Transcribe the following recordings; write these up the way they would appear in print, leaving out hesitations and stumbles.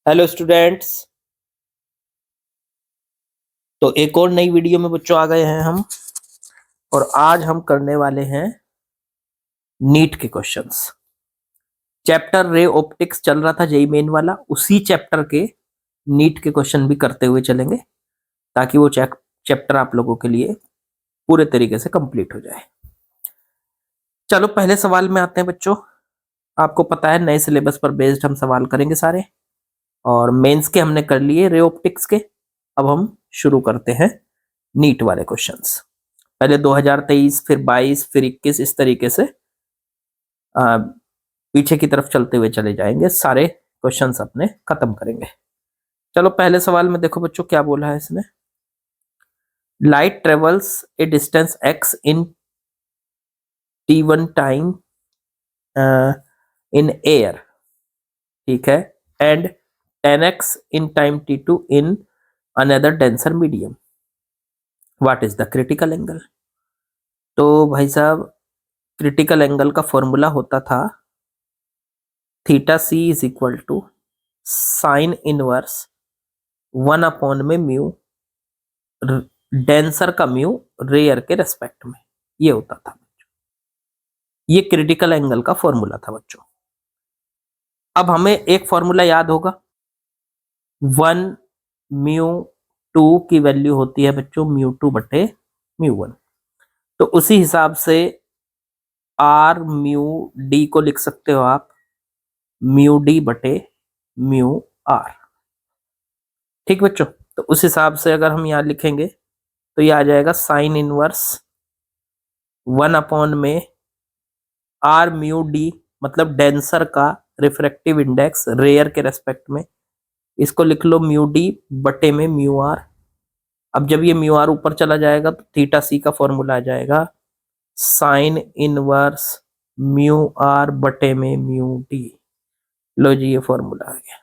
Hello students. तो एक और नई वीडियो में बच्चों आ गए हैं हम। और आज हम करने वाले हैं नीट के क्वेश्चंस। चैप्टर रे ऑप्टिक्स चल रहा था जेई मेन वाला, उसी चैप्टर के नीट के क्वेश्चन भी करते हुए चलेंगे ताकि वो चैप्टर आप लोगों के लिए पूरे तरीके से कंप्लीट हो जाए। चलो पहले सवाल में आते हैं बच्चों। आपको पता है नए सिलेबस पर बेस्ड हम सवाल करेंगे सारे, और मेंस के हमने कर लिए रे ऑप्टिक्स के। अब हम शुरू करते हैं नीट वाले क्वेश्चंस। पहले 2023, फिर 22, फिर 21, इस तरीके से पीछे की तरफ चलते हुए चले जाएंगे, सारे क्वेश्चंस अपने खत्म करेंगे। चलो पहले सवाल में देखो बच्चों क्या बोला है इसने। Light travels a distance x in t1 time in air, ठीक है, and 10x in time t2 in another denser medium. What is the critical angle? तो भाई साहब, क्रिटिकल एंगल का फॉर्मूला होता था theta C is equal to sine inverse 1 में mu, denser का म्यू रेयर के रेस्पेक्ट में, ये होता था। ये क्रिटिकल एंगल का फॉर्मूला था बच्चों। अब हमें एक फॉर्मूला याद होगा, 1 म्यू 2 की वैल्यू होती है बच्चों μ2/μ1। तो उसी हिसाब से r μd को लिख सकते हो आप μd/μr। ठीक बच्चों, तो उस हिसाब से अगर हम यहां लिखेंगे तो ये आ जाएगा साइन इनवर्स 1 में r μd, मतलब डेंसर का रिफ्रैक्टिव इंडेक्स रेयर के रेस्पेक्ट में, इसको लिख लो μd/μr। अब जब ये μr ऊपर चला जाएगा तो थीटा सी का फॉर्मूला आ जाएगा साइन इनवर्स μr/μd। लो जी, ये फॉर्मूला आ गया।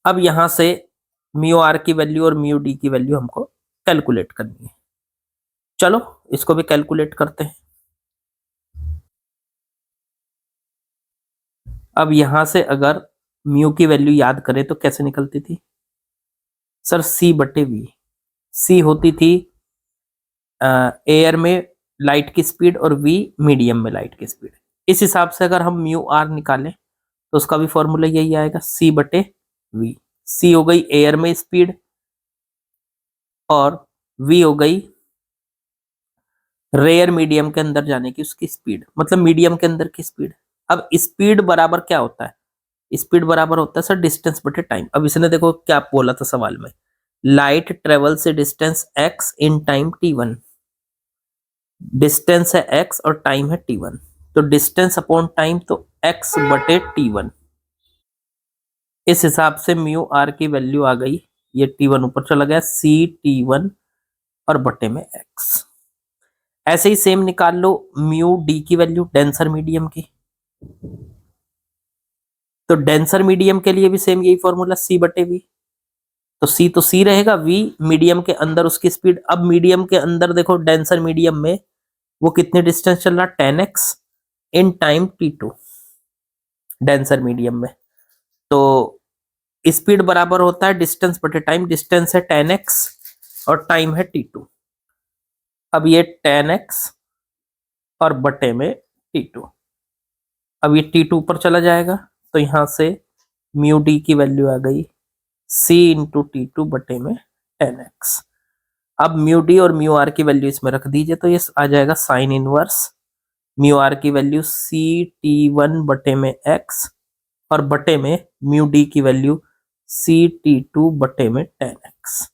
अब यहां से μr की वैल्यू और μd की वैल्यू हमको कैलकुलेट करनी है। चलो इसको भी कैलकुलेट करते हैं। अब यहां से अगर म्यू की वैल्यू याद करें तो कैसे निकलती थी सर? c/v। c होती थी एयर में लाइट की स्पीड और v मीडियम में लाइट की स्पीड। इस हिसाब से अगर हम म्यू आर निकालें तो उसका भी फॉर्मूला यही आएगा c/v। c हो गई एयर में स्पीड और v हो गई रेयर मीडियम के अंदर जाने की उसकी स्पीड, मतलब मीडियम के अंदर की स्पीड। अब स्पीड बराबर क्या होता है? स्पीड बराबर होता है सर डिस्टेंस बटे टाइम। अब इसने देखो क्या बोला था सवाल में, लाइट ट्रेवल से distance x in time t1। Distance है x और टाइम है t1, तो डिस्टेंस अपॉन टाइम तो x/t1। इस हिसाब से म्यू आर की वैल्यू आ गई, ये t1 ऊपर चला गया, c t1 और बटे में x। ऐसे ही सेम निकाल लो म्यू डी की वैल्यू डेंसर मीडियम की। तो डेंसर मीडियम के लिए भी सेम यही फॉर्मूला c/v। तो c रहेगा, v मीडियम के अंदर उसकी स्पीड। अब मीडियम के अंदर देखो डेंसर मीडियम में वो कितने डिस्टेंस चल रहा, 10x in time t2 denser medium में। तो स्पीड बराबर होता है डिस्टेंस बटे टाइम। डिस्टेंस है 10x और टाइम है t2। अब ये 10x और बटे में t2, अब ये t2 ऊपर चला जाएगा तो यहां से म्यू डी की वैल्यू आ गई c इंटू t2 बटे में 10x। अब म्यू डी और म्यू आर की वैल्यू इसमें रख दीजिए तो ये आ जाएगा साइन इनवर्स म्यू आर की वैल्यू c t1/x और बटे में म्यू डी की वैल्यू c t2/10x।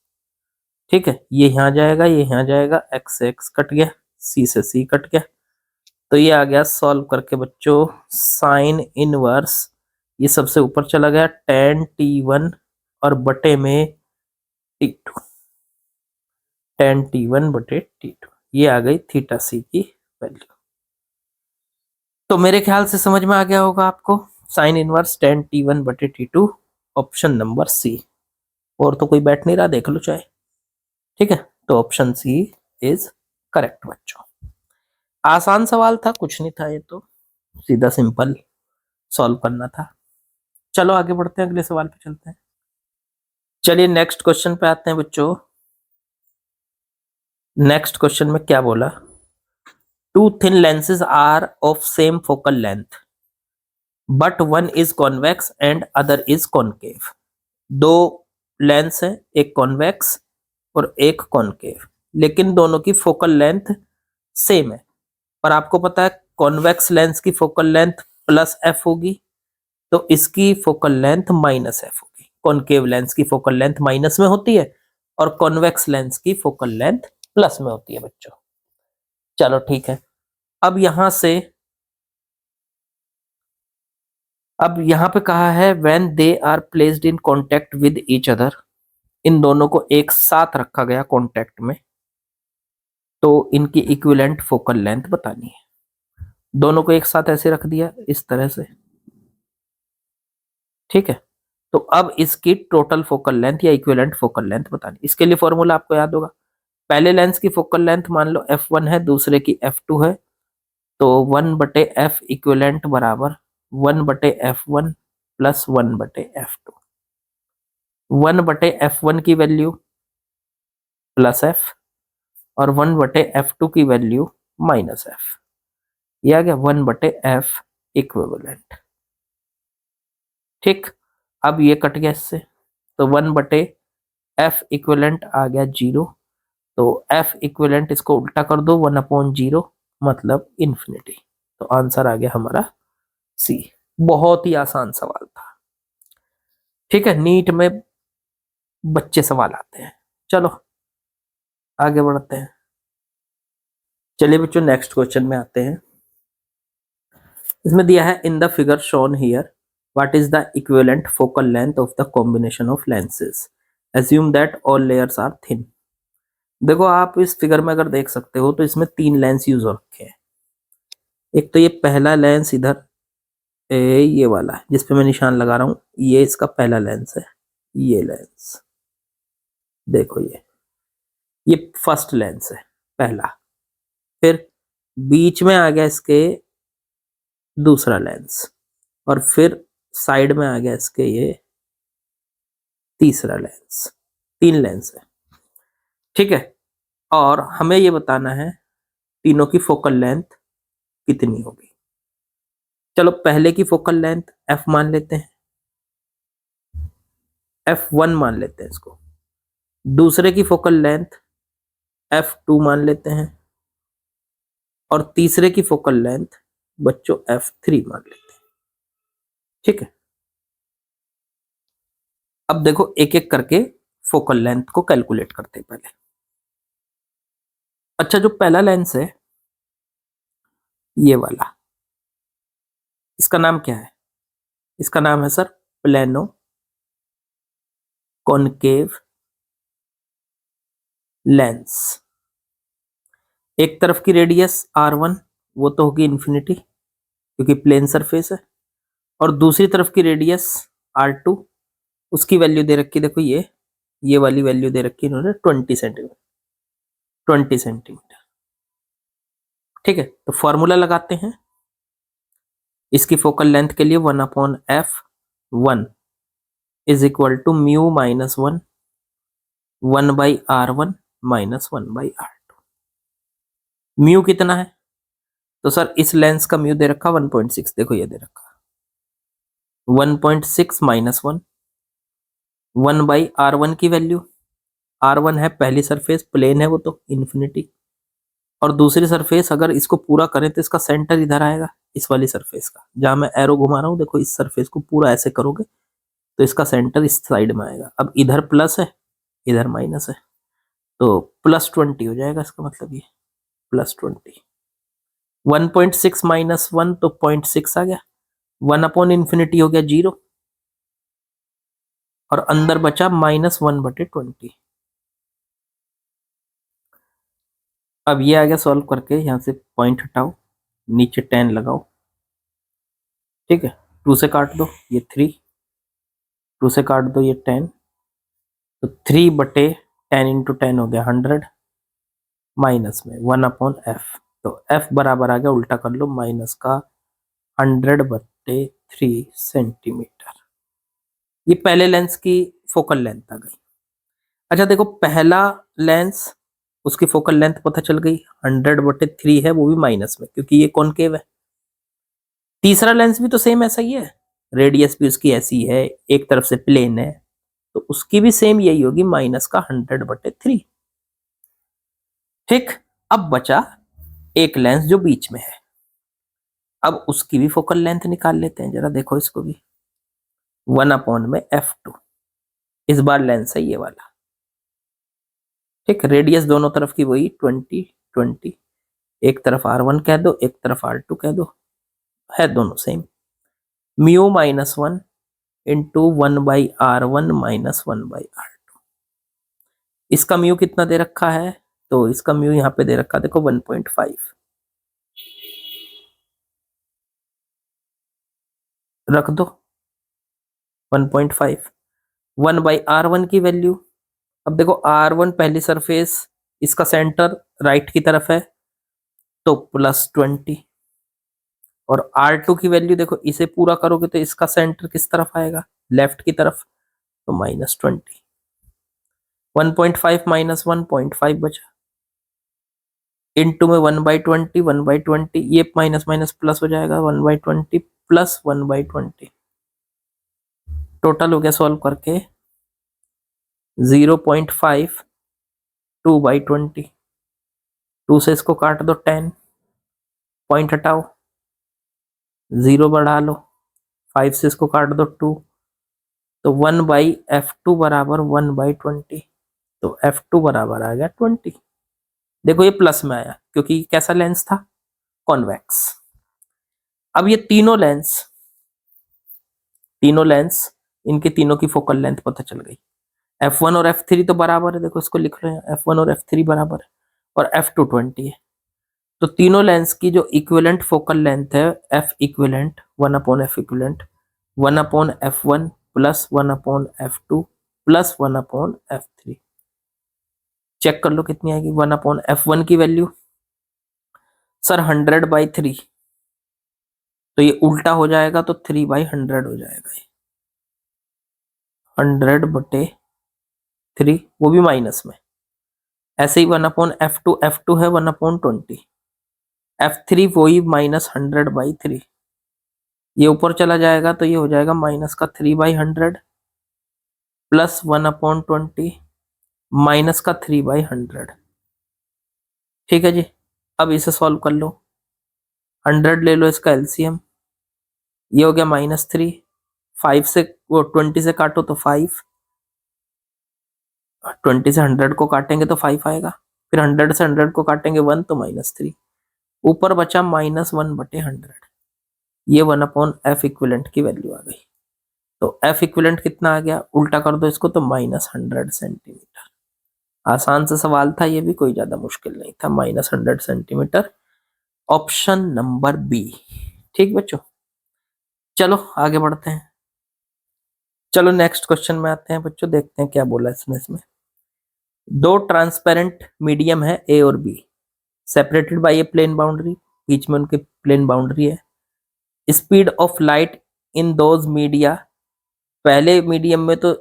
ठीक है, ये यहां जाएगा, ये यहां जाएगा, x से x कट गया, c से c कट गया। तो ये आ गया सॉल्व करके बच्चों साइन इनवर्स, ये सबसे ऊपर चला गया 10t1 और बटे में t2, 10t1/t2। ये आ गई थीटा सी की वैल्यू। तो मेरे ख्याल से समझ में आ गया होगा आपको, sine inverse 10t1/t2, option number C. और तो कोई बैठ नहीं रहा, देख लो चाहे। ठीक है, तो ऑप्शन सी इज करेक्ट बच्चों। आसान सवाल था, कुछ नहीं था, ये तो सीधा सिंपल सॉल्व करना था। चलो आगे बढ़ते हैं, अगले सवाल पे चलते हैं। चलिए नेक्स्ट क्वेश्चन पे आते हैं बच्चों। नेक्स्ट क्वेश्चन में क्या बोला, two thin lenses are of same focal length but one is convex and other is concave. दो लेंस है, एक कॉन्वेक्स और एक कॉनकेव, लेकिन दोनों की फोकल लेंथ सेम है। पर आपको पता है कॉन्वेक्स लेंस की फोकल लेंथ प्लस एफ होगी, तो इसकी फोकल लेंथ माइनस एफ होगी। कॉनकेव लेंस की फोकल लेंथ माइनस में होती है और कॉन्वेक्स लेंस की फोकल लेंथ प्लस में होती है बच्चों। चलो ठीक है, अब यहां पे कहा है when they are placed in contact with each other, इन दोनों को एक साथ रखा गया कांटेक्ट में, तो इनकी इक्विवेलेंट फोकल लेंथ बतानी है। दोनों को एक साथ ऐसे रख दिया इस तरह से, ठीक है। तो अब इसकी टोटल फोकल लेंथ या इक्विवेलेंट फोकल लेंथ बतानी, इसके लिए फॉर्मूला आपको याद होगा। पहले लेंस की फोकल लेंथ मान लो f1 है, दूसरे की f2 है, तो 1/f इक्विवेलेंट बराबर 1/f1 प्लस 1/f2। 1/f1 की वैल्यू प्लस f और 1/f2 की वैल्यू माइनस f, ये आ गया 1/f इक्विवेलेंट। ठीक, अब ये कट गया इससे, तो 1/f इक्विवेलेंट आ गया 0, तो f इक्विवेलेंट इसको उल्टा कर दो 1/0 मतलब इंफिनिटी। तो आंसर आ गया हमारा सी। बहुत ही आसान सवाल था, ठीक है। नीट में बच्चे सवाल आते हैं। चलो आगे बढ़ते हैं। चलिए बच्चों नेक्स्ट क्वेश्चन में आते हैं। इसमें दिया है in the figure shown here what is the equivalent focal length of the combination of lenses, assume that all layers are thin. देखो आप इस फिगर में अगर देख सकते हो तो इसमें 3 लेंस यूज हो रखे हैं। एक तो ये पहला लेंस इधर ये वाला जिस पे मैं निशान लगा रहा हूं, ये इसका पहला लेंस है। ये लेंस देखो, ये फर्स्ट लेंस है पहला। फिर बीच में आ गया इसके दूसरा लेंस, और फिर साइड में आ गया इसके ये तीसरा लेंस। 3 लेंस है, ठीक है। और हमें ये बताना है तीनों की फोकल लेंथ कितनी होगी। चलो पहले की फोकल लेंथ f मान लेते हैं, f1 मान लेते हैं इसको। दूसरे की फोकल लेंथ f2 मान लेते हैं, और तीसरे की फोकल लेंथ बच्चों f3 मान लेते हैं, ठीक है। अब देखो एक एक करके फोकल लेंथ को कैलकुलेट करते हैं पहले। अच्छा जो पहला लेंस है ये वाला, इसका नाम क्या है? इसका नाम है सर प्लेनो कॉनकेव लेंस। एक तरफ की रेडियस r1 वो तो होगी इन्फिनिटी क्योंकि प्लेन सरफेस है, और दूसरी तरफ की रेडियस r2 उसकी वैल्यू दे रखी, देखो ये वाली वैल्यू दे रखी इन्होंने 20 सेंटीमीटर, ठीक है। तो फॉर्मूला लगाते हैं इसकी फोकल लेंथ के लिए, 1/f1 is equal to mu minus 1/r1 minus 1/r2। Mu कितना है? तो सर इस लेंस का म्यू दे रखा 1.6, देखो ये दे रखा 1.6 माइनस 1/r1 की वैल्यू, r1 है पहली सरफेस, प्लेन है वो तो इन्फिनिटी, और दूसरी सरफेस अगर इसको पूरा करें तो इसका सेंटर इधर आएगा, इस वाली सरफेस का, जहां मैं एरो घुमा रहा हूं देखो, इस सरफेस को पूरा ऐसे करोगे तो इसका सेंटर इस साइड में आएगा। अब इधर प्लस है इधर माइनस है, तो +20 हो जाएगा इसका मतलब, ये +20। 1.6 माइनस 1 तो 0.6 आ गया, 1/इंफिनिटी हो गया 0, और अंदर बचा -1/20। अब ये आ गया सॉल्व करके, यहां से पॉइंट हटाओ, नीचे 10 लगाओ, ठीक है। 2 से काट दो ये 3, 2 से काट दो ये 10, तो 3/10 इंटू 10 हो गया 100, माइनस में 1/f, तो f बराबर आ गया, उल्टा कर लो, माइनस का 100/3 सेंटीमीटर। ये पहले लेंस की फोकल लेंथ आ गई। अच्छा देखो, पहला लेंस उसकी फोकल लेंथ पता चल गई 100/3 है, वो भी माइनस में क्योंकि ये कॉनकेव है। तीसरा लेंस भी तो सेम ऐसा ही है, रेडियस भी उसकी ऐसी है, एक तरफ से प्लेन है, तो उसकी भी सेम यही होगी माइनस का 100/3। ठीक, अब बचा एक लेंस जो बीच में है, अब उसकी भी फोकल लेंथ निकाल लेते हैं, जरा देखो इसको भी। 1/f2, इस बार लेंस है ये वाला। ठीक, रेडियस दोनों तरफ की वही 20 एक तरफ r1 कह दो, एक तरफ r2 कह दो, है दोनों same. μ-1 into 1/r1 minus 1/r2। इसका म्यू कितना दे रखा है, तो इसका म्यू यहाँ पे दे रखा है, देखो 1.5 रख दो, 1.5। 1/r1 की वैल्यू, अब देखो r1 पहली सरफेस, इसका सेंटर राइट की तरफ है तो +20, और r2 की वैल्यू देखो, इसे पूरा करोगे तो इसका सेंटर किस तरफ आएगा, लेफ्ट की तरफ, तो -20। 1.5 माइनस 1.5 बचा, इंटू में 1/20, 1/20, ये माइनस माइनस प्लस हो जाएगा, 1/20 प्लस 1/20, टोटल हो गया सॉल्व करके 0.5, 2/20, 2 से इसको काट दो 10, पॉइंट हटाओ, 0 बढ़ा लो, 5 से इसको काट दो 2, तो 1/f2 बराबर 1/20, तो f2 बराबर आ गया 20। देखो ये प्लस में आया क्योंकि कैसा लेंस था, कॉन्वेक्स। अब ये तीनों लेंस इनके तीनों की फोकल लेंथ पता चल गई। f1 और f3 तो बराबर है, देखो इसको लिख रहे हैं, f1 और f3 बराबर है, और f2 20 है, तो तीनों लेंस की जो इक्विवेलेंट फोकल लेंथ है, f equivalent 1/f equivalent 1/f1 plus 1/f2 plus 1/f3। Check कर लो कितनी आएगी। 1/f1 की वैल्यू सर 100/3, तो ये उल्टा हो जाएगा, तो 3/100 हो जाएगा, 100/3, वो भी माइनस में। ऐसे ही 1/f2 है 1/20, f3 वही -100/3, ये ऊपर चला जाएगा तो ये हो जाएगा माइनस का 3/100 प्लस 1/20 माइनस का 3/100। ठीक है जी, अब इसे सॉल्व कर लो, 100 ले लो इसका एलसीएम, ये हो गया -3, 5 से वो 20 से काटो तो 5, 20 से 100 को काटेंगे तो 5 आएगा, फिर 100 से 100 को काटेंगे 1 तो -3, ऊपर बचा -1/100, ये 1/f इक्विवेलेंट की वैल्यू आ गई। तो f इक्विवेलेंट कितना आ गया, उल्टा कर दो इसको तो -100 सेंटीमीटर। आसान सा सवाल था ये भी, कोई ज्यादा मुश्किल नहीं था, -100 सेंटीमीटर, ऑप्शन नंबर बी। ठीक बच्चों, चलो आगे बढ़ते हैं। चलो नेक्स्ट क्वेश्चन में आते हैं बच्चों, देखते हैं क्या बोला इसमें। दो ट्रांसपेरेंट मीडियम है ए और B, separated by a plane boundary, बीच में उनके प्लेन बाउंड्री है। Speed of light in those media, पहले मीडियम में तो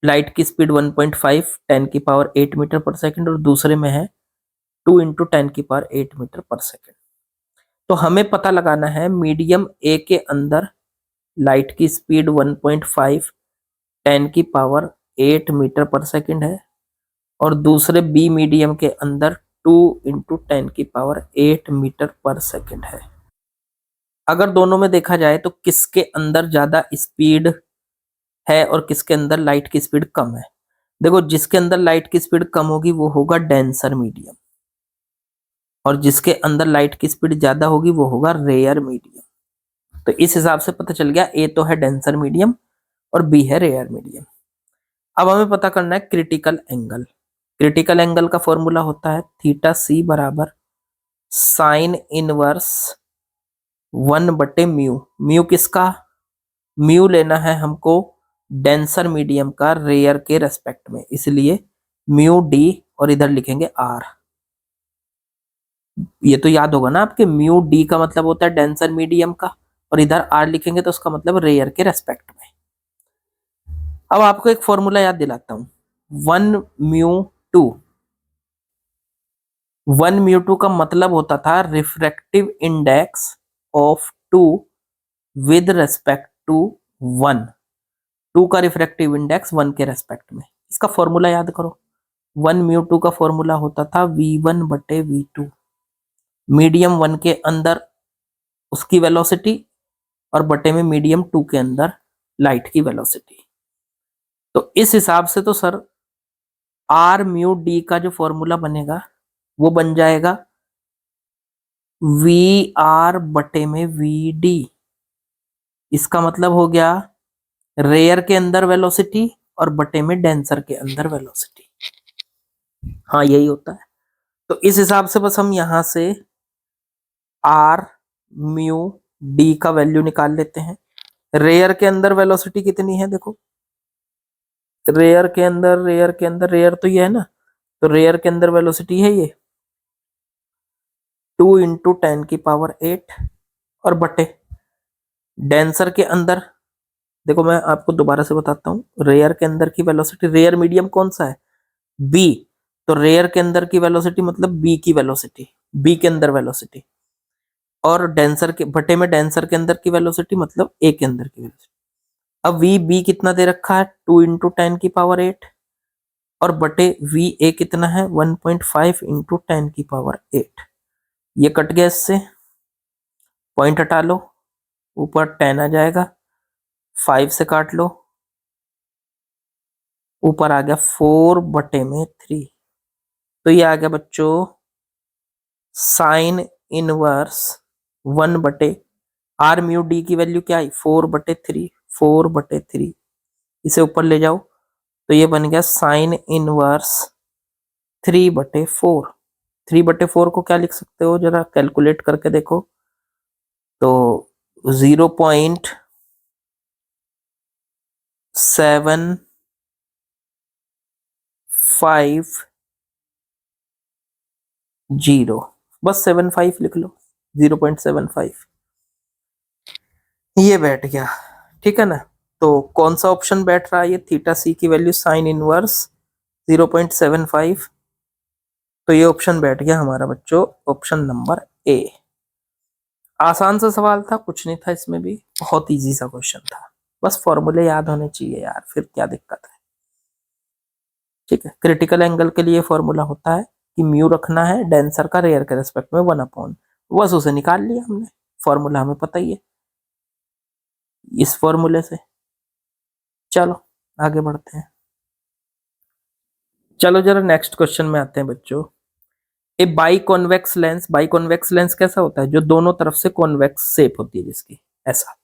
लाइट की स्पीड 1.5 10⁸ मीटर पर सेकंड, और दूसरे में है 2 × 10⁸ मीटर पर सेकंड। तो हमें पता लगाना है मीडियम ए के अंदर लाइट की स्पीड 1.5 10⁸ मीटर पर सेकंड है, और दूसरे बी मीडियम के अंदर 2 × 10⁸ मीटर पर सेकंड है। अगर दोनों में देखा जाए तो किसके अंदर ज्यादा स्पीड है और किसके अंदर लाइट की स्पीड कम है। देखो जिसके अंदर लाइट की स्पीड कम होगी वो होगा डेंसर मीडियम, और जिसके अंदर लाइट की स्पीड ज्यादा होगी वो होगा रेयर मीडियम। तो इस हिसाब से पता चल गया ए तो है डेंसर मीडियम और बी है रेयर मीडियम। अब हमें पता करना है क्रिटिकल एंगल। क्रिटिकल एंगल का फॉर्मूला होता है θc बराबर साइन इनवर्स 1/μ। म्यू किसका, म्यू लेना है हमको डेंसर मीडियम का रेयर के रेस्पेक्ट में, इसलिए म्यू डी और इधर लिखेंगे आर। ये तो याद होगा ना आपके, म्यू डी का मतलब होता है डेंसर मीडियम का, और इधर आर लिखेंगे तो उसका मतलब रेयर के रेस्पेक्ट में। अब आपको एक फॉर्मूला याद दिलाता हूं, 1 म्यू 2। 1 म्यू 2 का मतलब होता था refractive index of 2 with respect to 1। 2 का रिफ्रैक्टिव इंडेक्स 1 के रेस्पेक्ट में। इसका फॉर्मूला याद करो, 1 म्यू 2 का फॉर्मूला होता था v1/v2। मीडियम 1 के अंदर उसकी वेलोसिटी और बटे में मीडियम 2 के अंदर लाइट की वेलोसिटी। तो इस हिसाब से तो सर r/μ_d का जो फॉर्मूला बनेगा वो बन जाएगा v/v_d। इसका मतलब हो गया रेयर के अंदर वेलोसिटी और बटे में डेंसर के अंदर वेलोसिटी। हाँ यही होता है। तो इस हिसाब से बस हम यहां से r/μ_d का वैल्यू निकाल लेते हैं। रेयर के अंदर वेलोसिटी कितनी है, देखो रेयर तो ये है ना, तो रेयर के अंदर वेलोसिटी है ये 2 × 10⁸ और बटे डेंसर के अंदर, देखो मैं आपको दोबारा से बताता हूँ, रेयर के अंदर की वेलोसिटी, रेयर मीडियम कौन सा है, बी, तो रेयर के अंदर की वेलोसिटी मतलब बी की वेलोसिटी, बी के अंदर वेलोसिटी, और डेंसर के बटे में डेंसर के अंदर की वेलोसिटी मतलब ए के अंदर की वेलोसिटी। अब वी बी कितना दे रखा है 2 × 10⁸ और बटे वी ए कितना है 1.5 × 10⁸। ये कट गया, इससे पॉइंट हटा लो, ऊपर 10 आ जाएगा, 5 से काट लो, ऊपर आ गया 4/3। तो ये आ गया बच्चों साइन इनवर्स 1/r/μ_d की वैल्यू क्या आई 4/3। 4/3 इसे ऊपर ले जाओ तो ये बन गया साइन इनवर्स 3/4। 3/4 को क्या लिख सकते हो, जरा कैलकुलेट करके देखो, तो 0.75, बस 75 लिख लो, 0.75 ये बैठ गया, ठीक है ना। तो कौन सा ऑप्शन बैठ रहा है, ये थीटा सी की वैल्यू साइन इनवर्स 0.75, तो ये ऑप्शन बैठ गया हमारा बच्चों ऑप्शन नंबर ए। आसान सा सवाल था, कुछ नहीं था इसमें भी, बहुत इजी सा क्वेश्चन था, बस फॉर्मूले याद होने चाहिए यार, फिर क्या दिक्कत है। ठीक है, क्रिटिकल एंगल के लिए फॉर्मूला होता है कि म्यू रखना है डेंसर का रेयर के रेस्पेक्ट में 1/, बस उसे निकाल लिया हमने, फॉर्मूला हमें पता ही है इस फॉर्मूले से। चलो आगे बढ़ते हैं, चलो जरा नेक्स्ट क्वेश्चन में आते हैं बच्चों। ए बाइकॉन्वेक्स लेंस कैसा होता है, जो दोनों तरफ से कॉन्वेक्स शेप होती है जिसकी, ऐसा।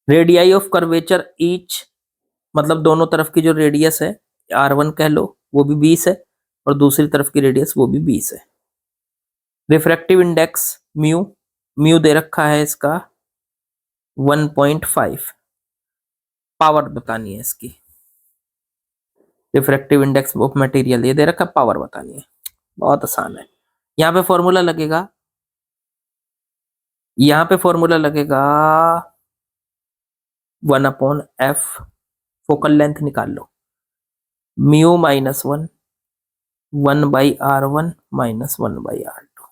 रेडियाई ऑफ कर्वेचर ईच, मतलब दोनों तरफ की जो रेडियस है r1 कह लो वो भी 20 है, और दूसरी तरफ की रेडियस वो भी 20 है। रिफ्रैक्टिव इंडेक्स म्यू दे रखा है इसका 1.5, पावर बतानी है इसकी। रिफ्रैक्टिव इंडेक्स ऑफ मटेरियल ये दे रखा है, पावर बतानी है, बहुत आसान है। यहाँ पे फॉर्मूला लगेगा, यहाँ पे फॉर्मूला लगेगा 1/f, फोकल लेंथ निकाल लो, म्यू -1 1/r1 -1/r2।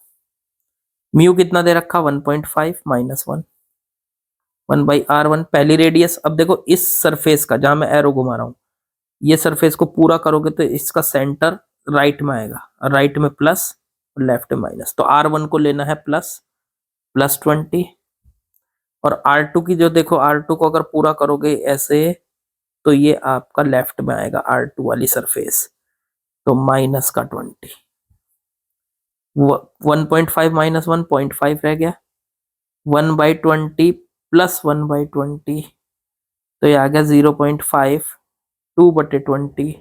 म्यू कितना दे रखा 1.5 -1 1/r1 पहली रेडियस। अब देखो इस सरफेस का, जहां मैं एरो घुमा रहा हूं, ये सरफेस को पूरा करोगे तो इसका सेंटर राइट में आएगा, राइट में प्लस और लेफ्ट में माइनस, तो r1 को लेना है +20, और r2 की जो देखो, r2 को अगर पूरा करोगे ऐसे तो ये आपका लेफ्ट में आएगा r2 वाली सरफेस, तो -20। 1.5 -1 0.5 रह गया, 1/20 + 1/20 तो ये आ गया 0.5, 2/20,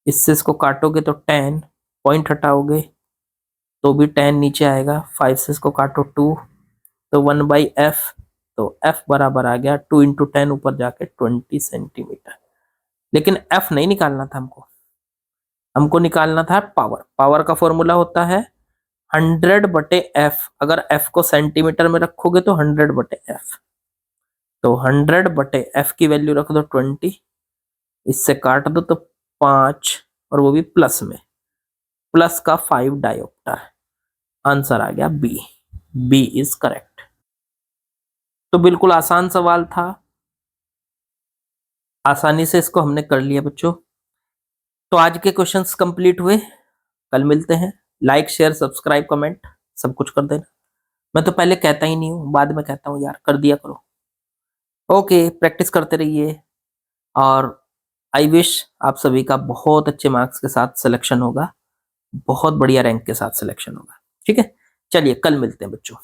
इससे इसको काटोगे तो 10, पॉइंट हटाओगे तो भी 10 नीचे आएगा, 5 से इसको काटो 2 तो 1/f, तो f बराबर आ गया 2 × 10 ऊपर जाके 20 सेंटीमीटर। लेकिन f नहीं निकालना था हमको निकालना था पावर। पावर का फॉर्मूला होता है 100/f, अगर f को सेंटीमीटर में रखोगे तो 100/f, तो 100 बटे एफ की वैल्यू रख दो 20, इससे काट दो तो 5, और वो भी प्लस में, प्लस का 5 डायोप्टर। आंसर आ गया बी, बी इज करेक्ट। तो बिल्कुल आसान सवाल था, आसानी से इसको हमने कर लिया बच्चों। तो आज के क्वेश्चंस कंप्लीट हुए, कल मिलते हैं। लाइक शेयर सब्सक्राइब कमेंट सब कुछ कर देना। मैं तो पहले कहता ही नहीं हूँ, बाद में कहता हूँ यार कर दिया करो। ओके, प्रैक्टिस करते रहिए, और आई विश आप सभी का बहुत अच्छे मार्क्स के साथ सिलेक्शन होगा, बहुत बढ़िया रैंक के साथ सिलेक्शन होगा। ठीक है, चलिए कल मिलते हैं बच्चों।